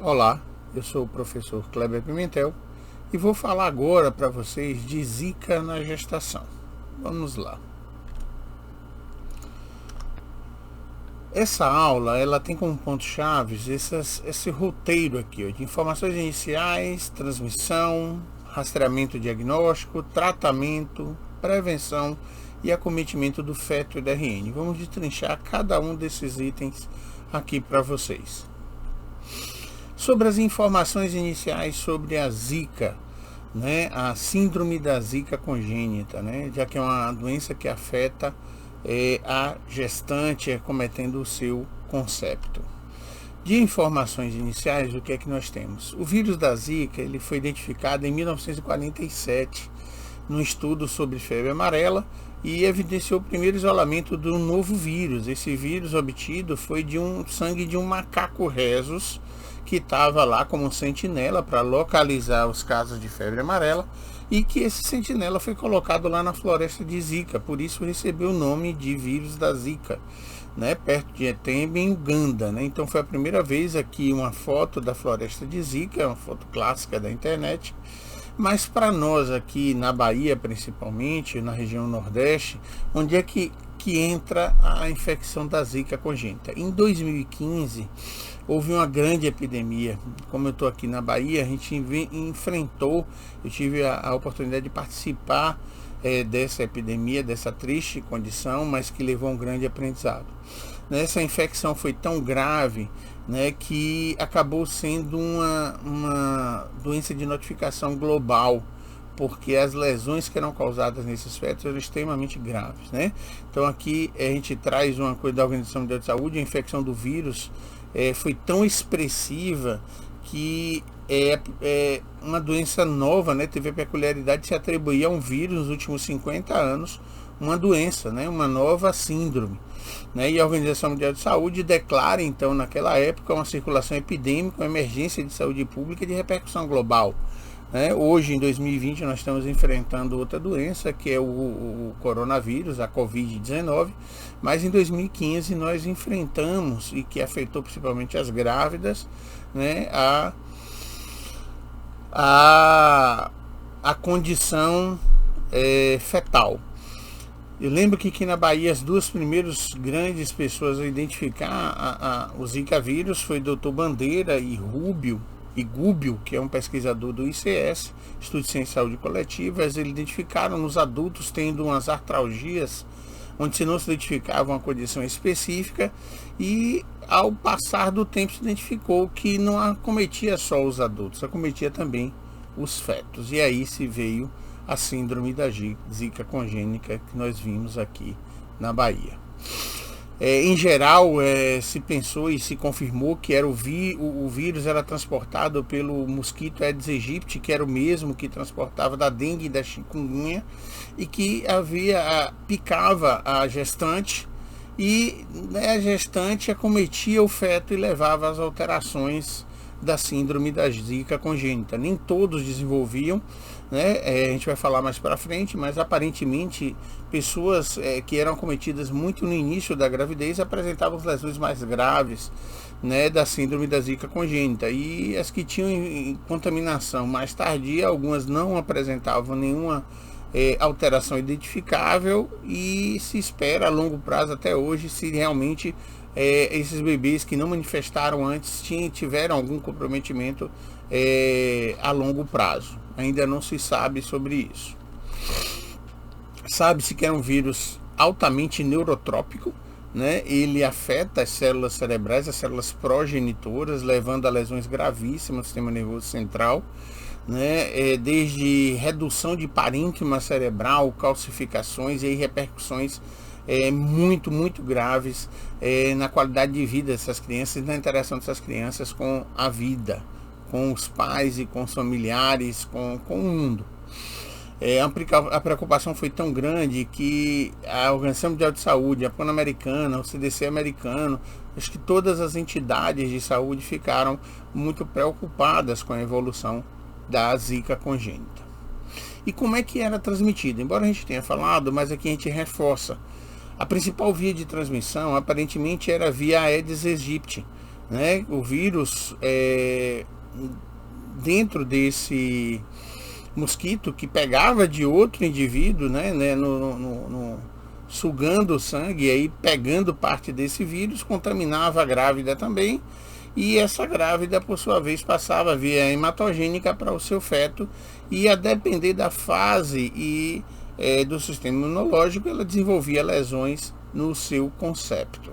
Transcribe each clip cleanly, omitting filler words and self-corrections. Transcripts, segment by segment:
Olá, eu sou o professor Kleber Pimentel e vou falar agora para vocês de Zika na gestação. Vamos lá. Essa aula ela tem como pontos-chave esse roteiro aqui, de informações iniciais, transmissão, rastreamento diagnóstico, tratamento, prevenção e acometimento do feto e da RN. Vamos destrinchar cada um desses itens aqui para vocês. Sobre as informações iniciais sobre a Zika, a síndrome da Zika congênita, já que é uma doença que afeta a gestante cometendo o seu concepto. De informações iniciais, o que é que nós temos? O vírus da Zika ele foi identificado em 1947 num estudo sobre febre amarela e evidenciou o primeiro isolamento do novo vírus. Esse vírus obtido foi de sangue de um macaco rhesus que estava lá como sentinela para localizar os casos de febre amarela e que esse sentinela foi colocado lá na floresta de Zika, por isso recebeu o nome de vírus da Zika, perto de Etembe, em Uganda. Então foi a primeira vez aqui uma foto da floresta de Zika, uma foto clássica da internet. Mas para nós aqui na Bahia, principalmente, na região Nordeste, onde é que entra a infecção da Zika congênita? Em 2015, houve uma grande epidemia. Como eu estou aqui na Bahia, a gente enfrentou, eu tive a oportunidade de participar dessa epidemia, dessa triste condição, mas que levou a um grande aprendizado. Essa infecção foi tão grave que acabou sendo uma doença de notificação global, porque as lesões que eram causadas nesses fetos eram extremamente graves. Então aqui a gente traz uma coisa da Organização Mundial de Saúde, a infecção do vírus foi tão expressiva que é uma doença nova, teve a peculiaridade de se atribuir a um vírus nos últimos 50 anos, uma doença, uma nova síndrome. E a Organização Mundial de Saúde declara, então, naquela época, uma circulação epidêmica, uma emergência de saúde pública de repercussão global. Hoje, em 2020, nós estamos enfrentando outra doença, que é o coronavírus, a Covid-19, mas em 2015 nós enfrentamos, e que afetou principalmente as grávidas, a condição fetal. Eu lembro que aqui na Bahia as duas primeiras grandes pessoas a identificar o Zika vírus foi o Dr. Bandeira e Gúbio, que é um pesquisador do ICS, Instituto de Ciência e Saúde Coletiva. Eles identificaram nos adultos tendo umas artralgias, onde se não se identificava uma condição específica, e ao passar do tempo se identificou que não acometia só os adultos, acometia também os fetos. E aí se veio a síndrome da Zika congênita que nós vimos aqui na Bahia. Em geral, se pensou e se confirmou que era o vírus era transportado pelo mosquito Aedes aegypti, que era o mesmo que transportava da dengue e da chikungunya, e que picava a gestante, e a gestante acometia o feto e levava às alterações da síndrome da Zika congênita. Nem todos desenvolviam, a gente vai falar mais para frente, mas aparentemente pessoas que eram acometidas muito no início da gravidez apresentavam as lesões mais graves da síndrome da Zika congênita, e as que tinham contaminação mais tardia, algumas não apresentavam nenhuma alteração identificável, e se espera a longo prazo até hoje se realmente esses bebês que não manifestaram antes tiveram algum comprometimento a longo prazo. Ainda não se sabe sobre isso. Sabe-se que é um vírus altamente neurotrópico, ele afeta as células cerebrais, as células progenitoras, levando a lesões gravíssimas no sistema nervoso central, desde redução de parênquima cerebral, calcificações e repercussões muito, muito graves na qualidade de vida dessas crianças, na interação dessas crianças com a vida, com os pais e com os familiares, com o mundo. A preocupação foi tão grande que a Organização Mundial de Saúde, a Pan-Americana, o CDC americano, acho que todas as entidades de saúde ficaram muito preocupadas com a evolução da Zika congênita. E como é que era transmitida? Embora a gente tenha falado, mas aqui a gente reforça. A principal via de transmissão aparentemente era via Aedes aegypti, né? O vírus dentro desse mosquito que pegava de outro indivíduo, né, sugando o sangue e aí pegando parte desse vírus, contaminava a grávida também, e essa grávida, por sua vez, passava via hematogênica para o seu feto, e a depender da fase e do sistema imunológico, ela desenvolvia lesões no seu concepto.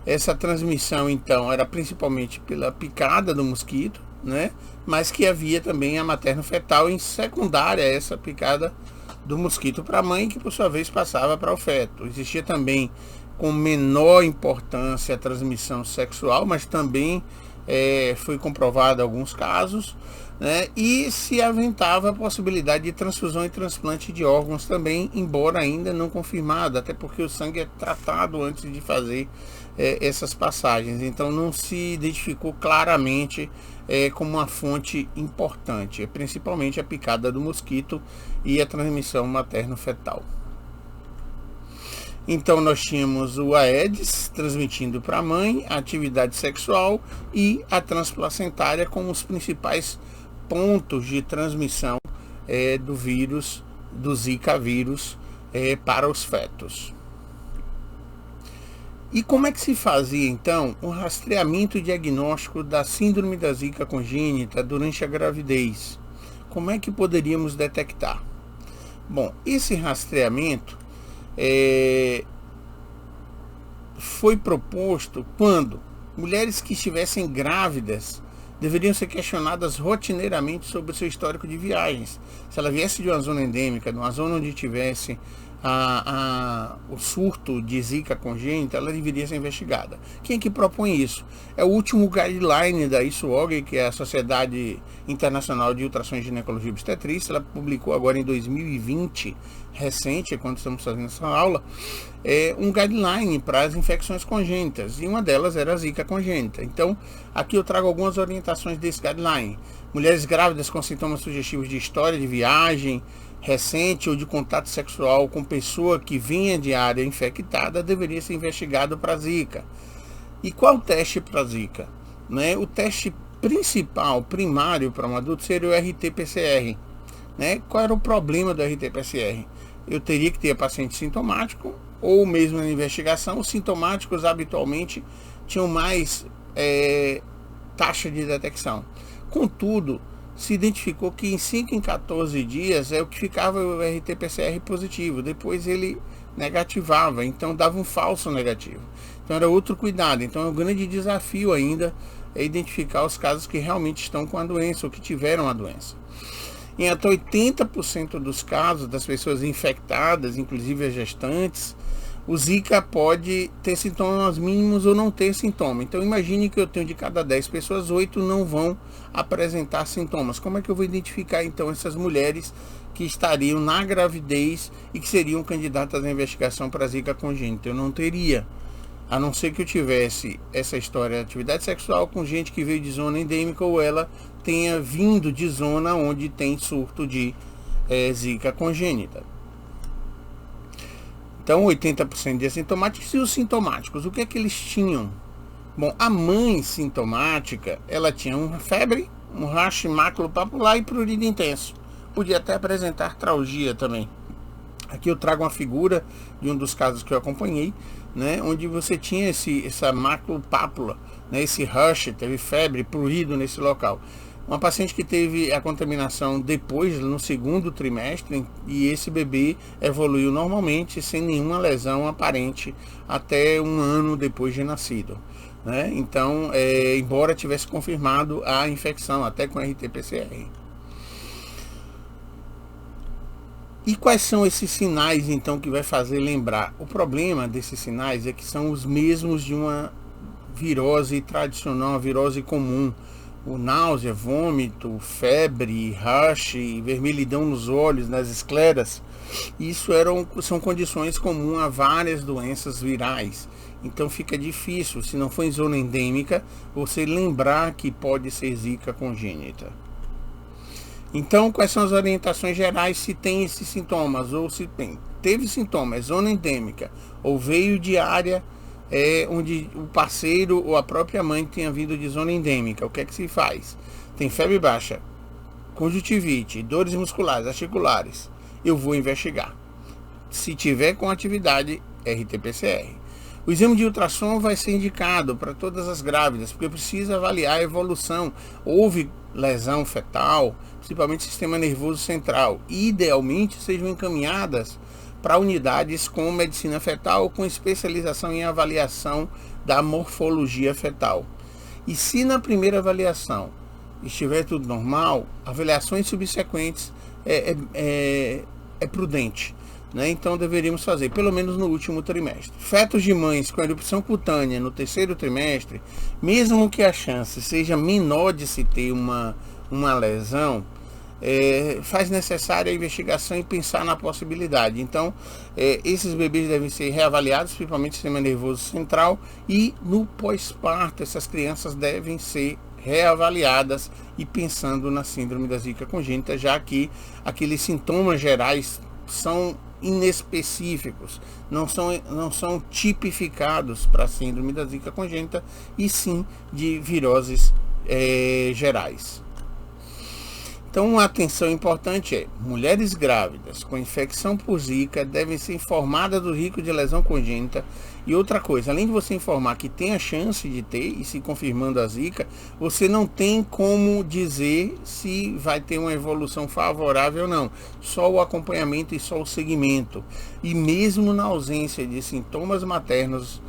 Essa transmissão, então, era principalmente pela picada do mosquito, né? Mas que havia também a materno-fetal em secundária a essa picada do mosquito para a mãe, que por sua vez passava para o feto. Existia também, com menor importância, a transmissão sexual, mas também foi comprovado alguns casos, né? E se aventava a possibilidade de transfusão e transplante de órgãos também, embora ainda não confirmado, até porque o sangue é tratado antes de fazer essas passagens, então não se identificou claramente como uma fonte importante, principalmente a picada do mosquito e a transmissão materno-fetal. Então nós tínhamos o Aedes transmitindo para a mãe, a atividade sexual e a transplacentária como os principais pontos de transmissão do vírus, do Zika vírus, para os fetos. E como é que se fazia, então, o rastreamento e diagnóstico da síndrome da Zika congênita durante a gravidez? Como é que poderíamos detectar? Bom, esse rastreamento foi proposto quando mulheres que estivessem grávidas deveriam ser questionadas rotineiramente sobre o seu histórico de viagens. Se ela viesse de uma zona endêmica, de uma zona onde tivesse o surto de Zika congênita, ela deveria ser investigada. Quem é que propõe isso? É o último guideline da ISUOG, que é a Sociedade Internacional de Ultrassom e Ginecologia e Obstetrícia. Ela publicou agora em 2020, recente, quando estamos fazendo essa aula, um guideline para as infecções congênitas, e uma delas era a Zika congênita. Então, aqui eu trago algumas orientações desse guideline. Mulheres grávidas com sintomas sugestivos de história de viagem recente ou de contato sexual com pessoa que vinha de área infectada deveria ser investigado para Zika. E qual o teste para Zika? Né? O teste principal, primário para um adulto seria o RT-PCR. Né? Qual era o problema do RT-PCR? Eu teria que ter paciente sintomático, ou mesmo na investigação, os sintomáticos habitualmente tinham mais taxa de detecção. Contudo, se identificou que em 5 em 14 dias é o que ficava o RT-PCR positivo, depois ele negativava, então dava um falso negativo. Então era outro cuidado. Então é um grande desafio ainda identificar os casos que realmente estão com a doença ou que tiveram a doença. Em até 80% dos casos das pessoas infectadas, inclusive as gestantes, o Zika pode ter sintomas mínimos ou não ter sintoma. Então imagine que eu tenho de cada 10 pessoas, 8 não vão apresentar sintomas. Como é que eu vou identificar então essas mulheres que estariam na gravidez e que seriam candidatas à investigação para Zika congênita? Eu não teria, a não ser que eu tivesse essa história de atividade sexual com gente que veio de zona endêmica ou ela tenha vindo de zona onde tem surto de Zika congênita. Então, 80% de assintomáticos. E os sintomáticos, o que é que eles tinham? Bom, a mãe sintomática, ela tinha uma febre, um racho maculopapular e prurido intenso. Podia até apresentar tralgia também. Aqui eu trago uma figura de um dos casos que eu acompanhei, né, onde você tinha essa maculopápula, né, esse rash, teve febre, prurido nesse local. Uma paciente que teve a contaminação depois, no segundo trimestre, e esse bebê evoluiu normalmente, sem nenhuma lesão aparente, até um ano depois de nascido. Né? Então, embora tivesse confirmado a infecção, até com RT-PCR. E quais são esses sinais, então, que vai fazer lembrar? O problema desses sinais é que são os mesmos de uma virose tradicional, uma virose comum. O náusea, vômito, febre, rash, vermelhidão nos olhos, nas escleras. Isso são condições comuns a várias doenças virais. Então fica difícil, se não for em zona endêmica, você lembrar que pode ser Zika congênita. Então, quais são as orientações gerais se tem esses sintomas, ou se teve sintomas, zona endêmica, ou veio de área onde o parceiro ou a própria mãe tenha vindo de zona endêmica. O que é que se faz? Tem febre baixa, conjuntivite, dores musculares, articulares, eu vou investigar. Se tiver com atividade, RT-PCR. O exame de ultrassom vai ser indicado para todas as grávidas, porque precisa avaliar a evolução. Houve lesão fetal, principalmente sistema nervoso central. E, idealmente, sejam encaminhadas para unidades com medicina fetal, com especialização em avaliação da morfologia fetal. E se na primeira avaliação estiver tudo normal, avaliações subsequentes é prudente, né? Então deveríamos fazer, pelo menos no último trimestre. Fetos de mães com erupção cutânea no terceiro trimestre, mesmo que a chance seja menor de se ter uma lesão, faz necessária a investigação e pensar na possibilidade. Então, esses bebês devem ser reavaliados, principalmente o sistema nervoso central, e no pós-parto essas crianças devem ser reavaliadas e pensando na síndrome da zika congênita, já que aqueles sintomas gerais são inespecíficos, não são tipificados para a síndrome da zika congênita, e sim de viroses gerais. Então, uma atenção importante é: mulheres grávidas com infecção por zika devem ser informadas do risco de lesão congênita. E outra coisa, além de você informar que tem a chance de ter, e se confirmando a zika, você não tem como dizer se vai ter uma evolução favorável ou não. Só o acompanhamento e só o segmento. E mesmo na ausência de sintomas maternos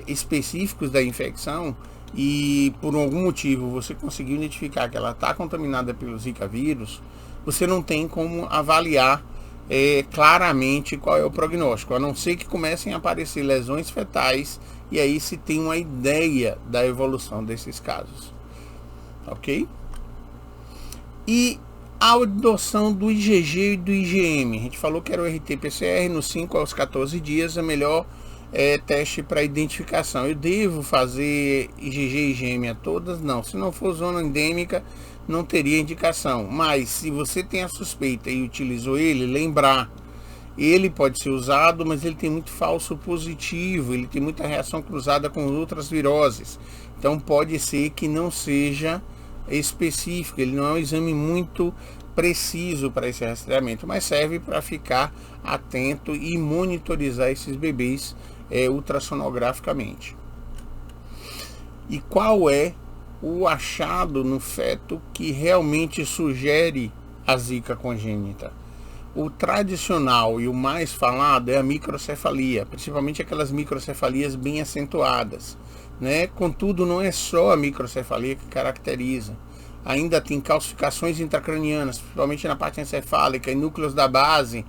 específicos da infecção, e por algum motivo você conseguiu identificar que ela está contaminada pelo Zika vírus, você não tem como avaliar claramente qual é o prognóstico, a não ser que comecem a aparecer lesões fetais, e aí se tem uma ideia da evolução desses casos, ok? E a adoção do IgG e do IgM, a gente falou que era o RT-PCR nos 5 aos 14 dias, a melhor teste para identificação. Eu devo fazer IgG e IgM a todas? Não. Se não for zona endêmica, não teria indicação. Mas se você tem a suspeita e utilizou ele, lembrar, ele pode ser usado, mas ele tem muito falso positivo, ele tem muita reação cruzada com outras viroses. Então pode ser que não seja específico, ele não é um exame muito preciso para esse rastreamento, mas serve para ficar atento e monitorizar esses bebês ultrassonograficamente. E qual é o achado no feto que realmente sugere a zika congênita? O tradicional e o mais falado é a microcefalia, principalmente aquelas microcefalias bem acentuadas, né? Contudo, não é só a microcefalia que caracteriza. Ainda tem calcificações intracranianas, principalmente na parte encefálica, e núcleos da base,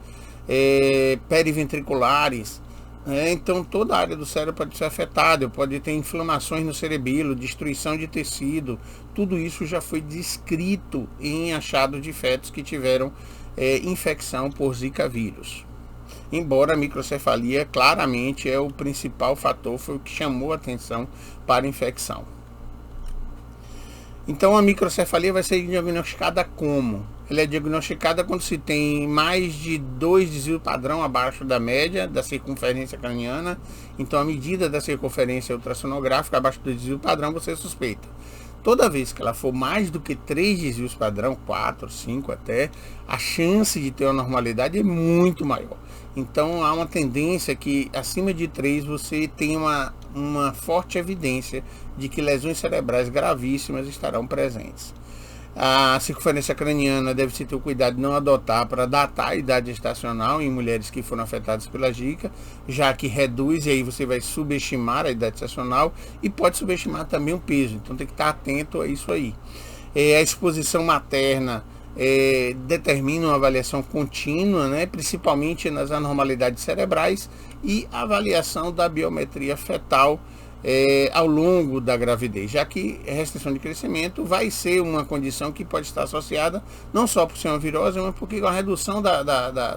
periventriculares. Então toda a área do cérebro pode ser afetada, pode ter inflamações no cerebelo, destruição de tecido. Tudo isso já foi descrito em achado de fetos que tiveram infecção por Zika vírus. Embora a microcefalia claramente é o principal fator, foi o que chamou a atenção para a infecção. Então a microcefalia vai ser diagnosticada como? Ela é diagnosticada quando se tem mais de 2 desvios padrão abaixo da média da circunferência craniana. Então a medida da circunferência ultrassonográfica abaixo do desvio padrão você suspeita. Toda vez que ela for mais do que 3 desvios padrão, 4, 5 até, a chance de ter uma normalidade é muito maior. Então há uma tendência que acima de 3 você tem uma forte evidência de que lesões cerebrais gravíssimas estarão presentes. A circunferência craniana deve-se ter o cuidado de não adotar para datar a idade gestacional em mulheres que foram afetadas pela zika, já que reduz e aí você vai subestimar a idade gestacional e pode subestimar também o peso, então tem que estar atento a isso aí. A exposição materna determina uma avaliação contínua, né, principalmente nas anormalidades cerebrais, e avaliação da biometria fetal ao longo da gravidez, já que a restrição de crescimento vai ser uma condição que pode estar associada não só por ser uma virose, mas porque com a redução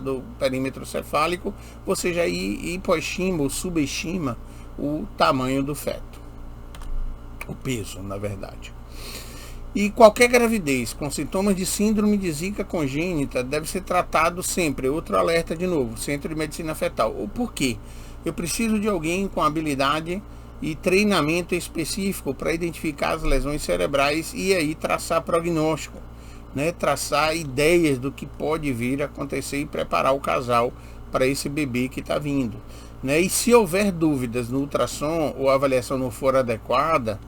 do perímetro cefálico você já hipoestima ou subestima o tamanho do feto, o peso, na verdade. E qualquer gravidez com sintomas de síndrome de zika congênita deve ser tratado sempre. Outro alerta de novo, Centro de Medicina Fetal. O porquê? eu preciso de alguém com habilidade e treinamento específico para identificar as lesões cerebrais e aí traçar prognóstico, né? Traçar ideias do que pode vir a acontecer e preparar o casal para esse bebê que está vindo, né? E se houver dúvidas no ultrassom ou a avaliação não for adequada,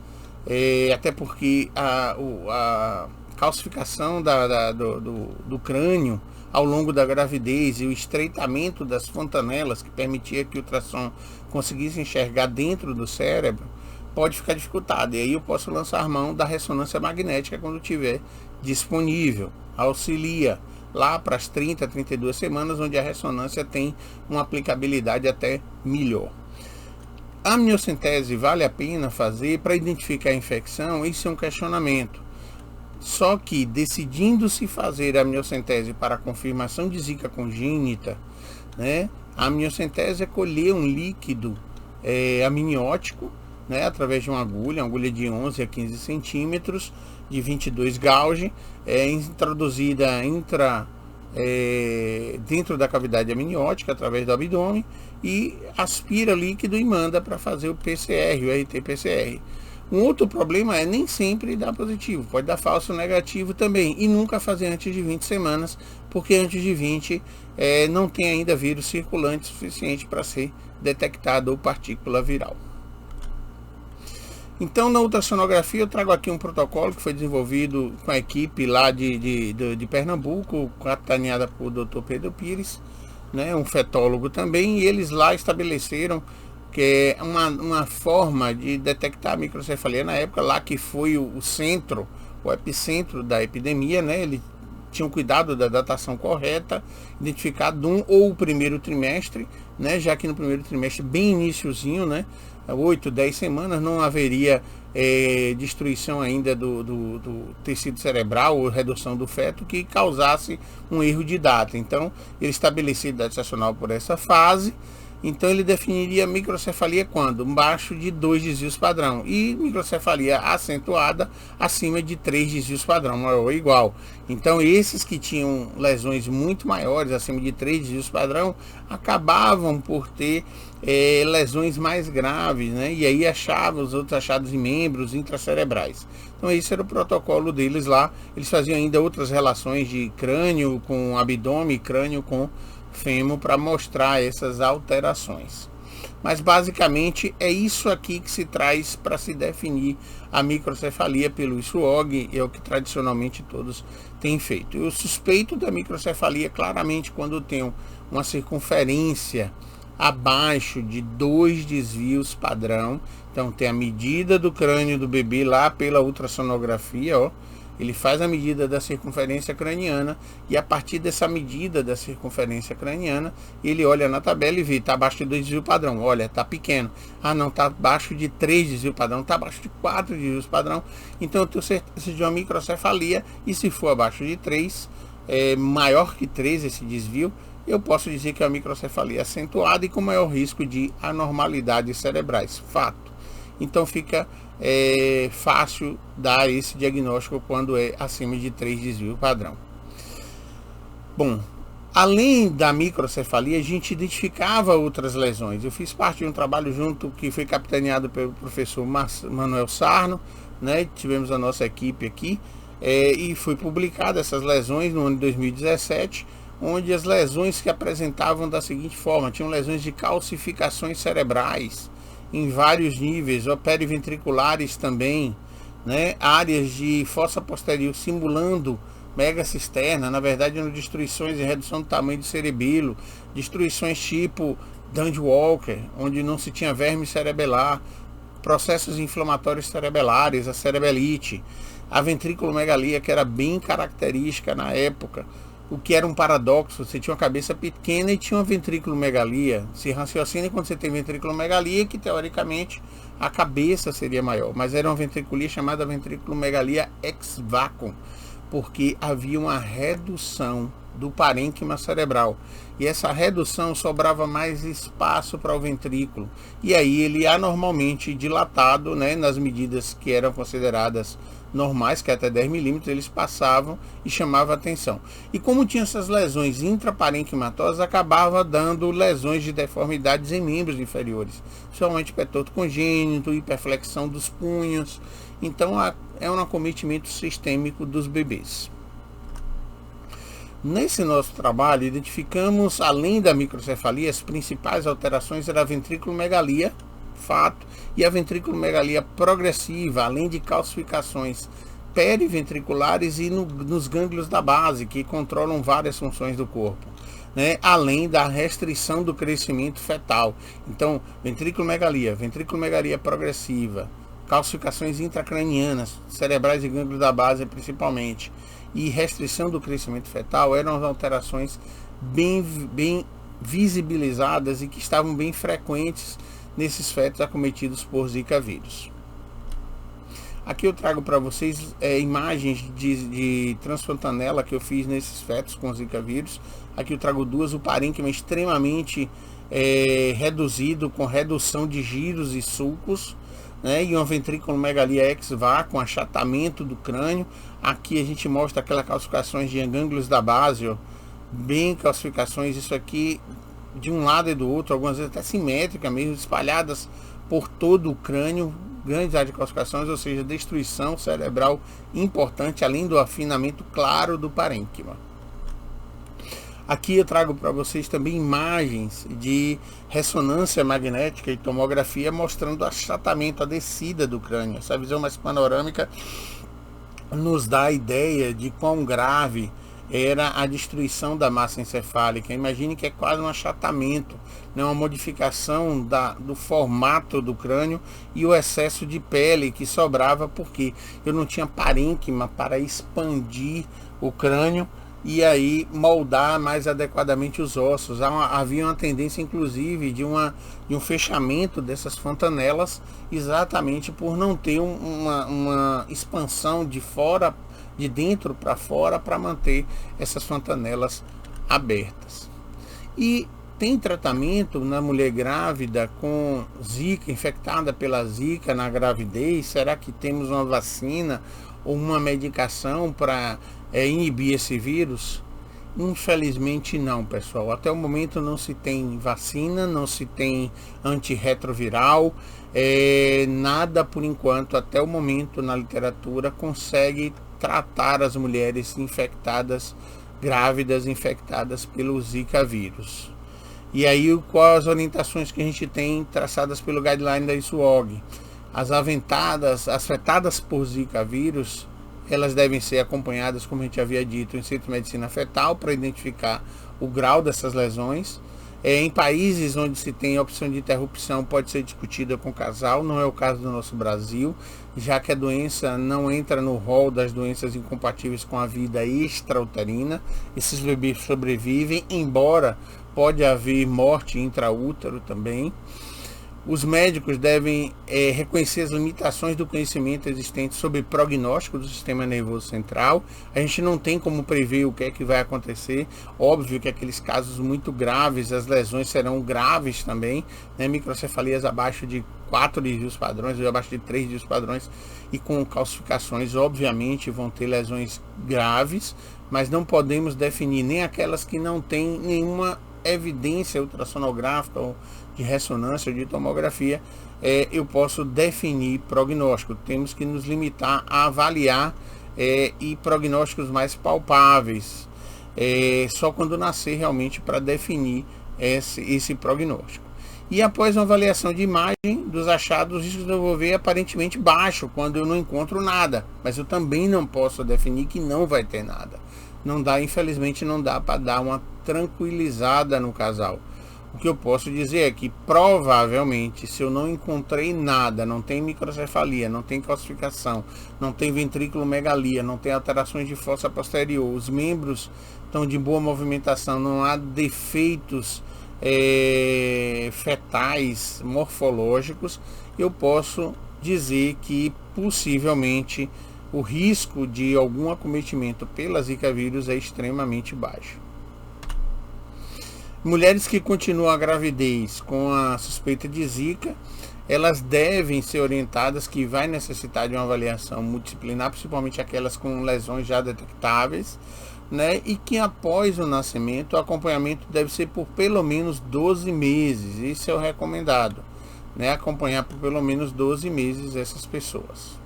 até porque a calcificação do crânio ao longo da gravidez e o estreitamento das fontanelas que permitia que o ultrassom conseguisse enxergar dentro do cérebro pode ficar dificultado, e aí eu posso lançar mão da ressonância magnética quando tiver disponível. Auxilia lá para as 30, 32 semanas, onde a ressonância tem uma aplicabilidade até melhor. A amniocentese vale a pena fazer para identificar a infecção? Isso é um questionamento. Só que, decidindo-se fazer a amniocentese para a confirmação de zika congênita, né, a amniocentese é colher um líquido amniótico, né, através de uma agulha de 11 a 15 centímetros, de 22 gauge, introduzida dentro da cavidade amniótica, através do abdômen, e aspira líquido e manda para fazer o PCR, o RT-PCR. Um outro problema nem sempre dá positivo, pode dar falso negativo também, e nunca fazer antes de 20 semanas, porque antes de 20 não tem ainda vírus circulante suficiente para ser detectado ou partícula viral. Então, na ultrassonografia, eu trago aqui um protocolo que foi desenvolvido com a equipe lá de Pernambuco, capitaneada por Dr. Pedro Pires, né, um fetólogo também, e eles lá estabeleceram que é uma forma de detectar a microcefalia na época, lá que foi o centro, o epicentro da epidemia, né? Ele tinha um cuidado da datação correta, identificado ou o primeiro trimestre, né? Já que no primeiro trimestre, bem iniciozinho, né? 8, 10 semanas, não haveria destruição ainda do tecido cerebral ou redução do feto que causasse um erro de data. Então, ele estabelecia a idade estacional por essa fase. Então ele definiria microcefalia quando? Abaixo de 2 desvios padrão, e microcefalia acentuada acima de 3 desvios padrão, maior ou igual. Então esses que tinham lesões muito maiores, acima de 3 desvios padrão, acabavam por ter lesões mais graves, né? E aí achavam os outros achados em membros intracerebrais. Então esse era o protocolo deles lá. Eles faziam ainda outras relações de crânio com abdômen, crânio com fêmur, para mostrar essas alterações. Mas basicamente é isso aqui que se traz para se definir a microcefalia pelo SWOG, é o que tradicionalmente todos têm feito. Eu suspeito da microcefalia claramente quando eu tenho uma circunferência abaixo de 2 desvios padrão. Então tem a medida do crânio do bebê lá pela ultrassonografia, ó. Ele faz a medida da circunferência craniana, e a partir dessa medida da circunferência craniana, ele olha na tabela e vê, está abaixo de 2 desvios padrão, olha, está pequeno. Ah, não, está abaixo de 3 desvios padrão, está abaixo de 4 desvios padrão. Então eu tenho certeza de uma microcefalia, e se for abaixo de 3, maior que 3 esse desvio, eu posso dizer que é uma microcefalia acentuada e com maior risco de anormalidades cerebrais, fato. Então fica fácil dar esse diagnóstico quando é acima de 3 desvios padrão. Bom, além da microcefalia, a gente identificava outras lesões. Eu fiz parte de um trabalho junto que foi capitaneado pelo professor Manuel Sarno, né? Tivemos a nossa equipe aqui, e foi publicada essas lesões no ano de 2017, onde as lesões que apresentavam da seguinte forma: tinham lesões de calcificações cerebrais em vários níveis, ou periventriculares também, né? Áreas de fossa posterior simulando megacisterna, na verdade eram destruições e redução do tamanho do cerebelo, destruições tipo Dandy Walker, onde não se tinha verme cerebelar, processos inflamatórios cerebelares, a cerebelite, a ventriculomegalia, que era bem característica na época, o que era um paradoxo. Você tinha uma cabeça pequena e tinha uma ventriculomegalia. Se raciocina quando você tem ventriculomegalia, que teoricamente a cabeça seria maior, mas era uma ventriculia chamada ventriculomegalia ex vacuum, porque havia uma redução do parênquima cerebral. E essa redução sobrava mais espaço para o ventrículo. E aí ele anormalmente dilatado, né, nas medidas que eram consideradas normais, que é até 10 milímetros, eles passavam e chamavam a atenção. E como tinha essas lesões intraparenquimatosas, acabava dando lesões de deformidades em membros inferiores, principalmente pé torto congênito, hiperflexão dos punhos. Então é um acometimento sistêmico dos bebês. Nesse nosso trabalho, identificamos, além da microcefalia, as principais alterações era a ventriculomegalia, fato, e a ventriculomegalia progressiva, além de calcificações periventriculares e nos gânglios da base, que controlam várias funções do corpo, né? Além da restrição do crescimento fetal. Então, ventriculomegalia progressiva, calcificações intracranianas, cerebrais e gânglios da base principalmente, e restrição do crescimento fetal eram as alterações bem visibilizadas e que estavam bem frequentes nesses fetos acometidos por Zika vírus. Aqui eu trago para vocês imagens de transfontanela que eu fiz nesses fetos com Zika vírus. Aqui eu trago duas, o parênquima extremamente reduzido, com redução de giros e sulcos, né, e uma ventriculomegalia ex-var com achatamento do crânio. Aqui a gente mostra aquelas calcificações de gânglios da base, ó, bem calcificações, isso aqui de um lado e do outro, algumas vezes até simétrica mesmo, espalhadas por todo o crânio, grandes áreas de calcificações, ou seja, destruição cerebral importante, além do afinamento claro do parênquima. Aqui eu trago para vocês também imagens de ressonância magnética e tomografia mostrando o achatamento, a descida do crânio. Essa visão mais panorâmica nos dá a ideia de quão grave era a destruição da massa encefálica. Imagine que é quase um achatamento, né? Uma modificação do formato do crânio e o excesso de pele que sobrava porque eu não tinha parênquima para expandir o crânio e aí moldar mais adequadamente os ossos. Havia uma tendência inclusive de um fechamento dessas fontanelas, exatamente por não ter uma expansão de dentro para fora, para manter essas fontanelas abertas. E tem tratamento na mulher grávida com Zika, infectada pela Zika na gravidez? Será que temos uma vacina ou uma medicação para inibir esse vírus? Infelizmente não, pessoal. Até o momento não se tem vacina, não se tem antirretroviral, nada por enquanto, até o momento na literatura, consegue tratar as mulheres infectadas, grávidas infectadas pelo Zika vírus. E aí, quais as orientações que a gente tem traçadas pelo guideline da ISUOG? As afetadas por Zika vírus, elas devem ser acompanhadas, como a gente havia dito, em centro de medicina fetal para identificar o grau dessas lesões. Em países onde se tem a opção de interrupção, pode ser discutida com o casal, não é o caso do nosso Brasil, já que a doença não entra no rol das doenças incompatíveis com a vida extrauterina. Esses bebês sobrevivem, embora pode haver morte intraútero também. Os médicos devem reconhecer as limitações do conhecimento existente sobre prognóstico do sistema nervoso central. A gente não tem como prever o que é que vai acontecer. Óbvio que aqueles casos muito graves, as lesões serão graves também, né? Microcefalias abaixo de 4 desvios padrões, ou abaixo de 3 desvios padrões, e com calcificações, obviamente, vão ter lesões graves, mas não podemos definir nem aquelas que não têm nenhuma evidência ultrassonográfica ou de ressonância ou de tomografia. Eu posso definir prognóstico. Temos que nos limitar a avaliar e prognósticos mais palpáveis, só quando nascer realmente, para definir esse prognóstico. E após uma avaliação de imagem dos achados, o risco de desenvolver é aparentemente baixo quando eu não encontro nada, mas eu também não posso definir que não vai ter nada. Não dá, infelizmente não dá para dar uma tranquilizada no casal. O que eu posso dizer é que provavelmente, se eu não encontrei nada, não tem microcefalia, não tem calcificação, não tem ventriculomegalia, não tem alterações de fossa posterior, os membros estão de boa movimentação, não há defeitos fetais morfológicos, eu posso dizer que possivelmente o risco de algum acometimento pela Zika vírus é extremamente baixo. Mulheres que continuam a gravidez com a suspeita de Zika, elas devem ser orientadas que vai necessitar de uma avaliação multidisciplinar, principalmente aquelas com lesões já detectáveis, né? E que após o nascimento, o acompanhamento deve ser por pelo menos 12 meses. Isso é o recomendado, né? Acompanhar por pelo menos 12 meses essas pessoas.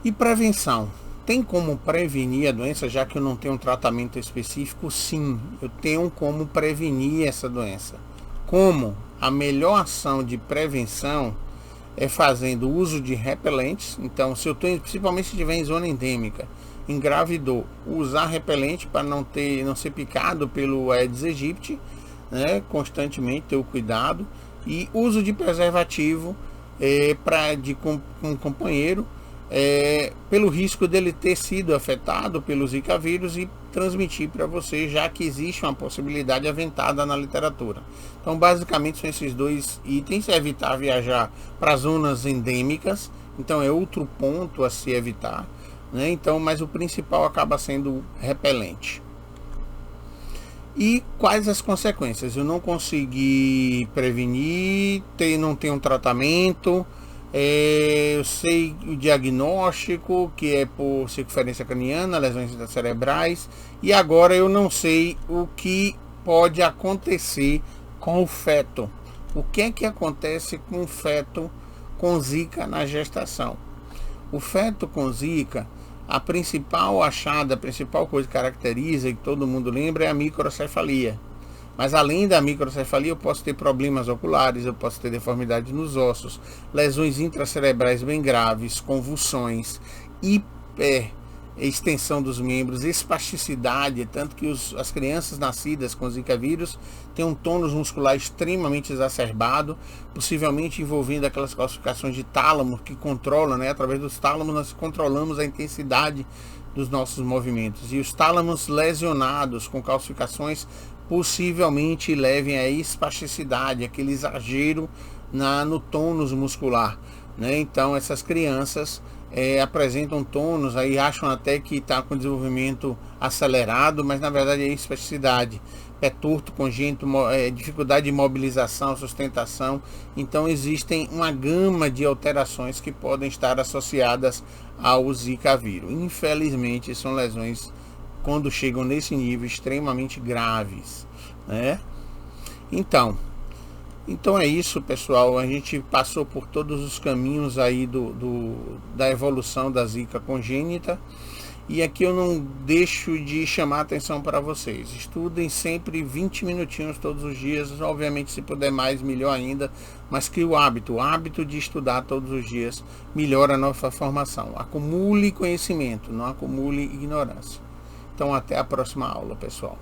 E prevenção. Tem como prevenir a doença, já que eu não tenho um tratamento específico? Sim, eu tenho como prevenir essa doença. Como? A melhor ação de prevenção é fazendo uso de repelentes. Então, se eu estou, principalmente se estiver em zona endêmica, engravidou, usar repelente para não ser picado pelo Aedes aegypti, né? Constantemente ter o cuidado. E uso de preservativo com um companheiro, pelo risco dele ter sido afetado pelo Zika vírus e transmitir para você, já que existe uma possibilidade aventada na literatura. Então, basicamente, são esses dois itens: evitar viajar para zonas endêmicas, então é outro ponto a se evitar, né? Então, mas o principal acaba sendo repelente. E quais as consequências? Eu não consegui prevenir, não tenho um tratamento. Eu sei o diagnóstico, que é por circunferência craniana, lesões cerebrais, e agora eu não sei o que pode acontecer com o feto. O que é que acontece com o feto com Zika na gestação? O feto com Zika, a principal coisa que caracteriza, e que todo mundo lembra, é a microcefalia. Mas além da microcefalia, eu posso ter problemas oculares, eu posso ter deformidade nos ossos, lesões intracerebrais bem graves, convulsões, extensão dos membros, espasticidade, tanto que as crianças nascidas com Zika vírus têm um tônus muscular extremamente exacerbado, possivelmente envolvendo aquelas calcificações de tálamo que controlam, né? Através dos tálamos nós controlamos a intensidade dos nossos movimentos. E os tálamos lesionados com calcificações possivelmente levem a espasticidade, aquele exagero no tônus muscular, né? Então essas crianças apresentam tônus, aí acham até que está com desenvolvimento acelerado, mas na verdade é espasticidade, pé torto congênito, dificuldade de mobilização, sustentação. Então existem uma gama de alterações que podem estar associadas ao Zika vírus. Infelizmente são lesões, quando chegam nesse nível, extremamente graves, né? Então é isso, pessoal. A gente passou por todos os caminhos aí da evolução da Zika congênita, e aqui eu não deixo de chamar a atenção para vocês. Estudem sempre 20 minutinhos todos os dias, obviamente se puder mais, melhor ainda, mas que o hábito de estudar todos os dias melhora a nossa formação. Acumule conhecimento, não acumule ignorância. Então até a próxima aula, pessoal.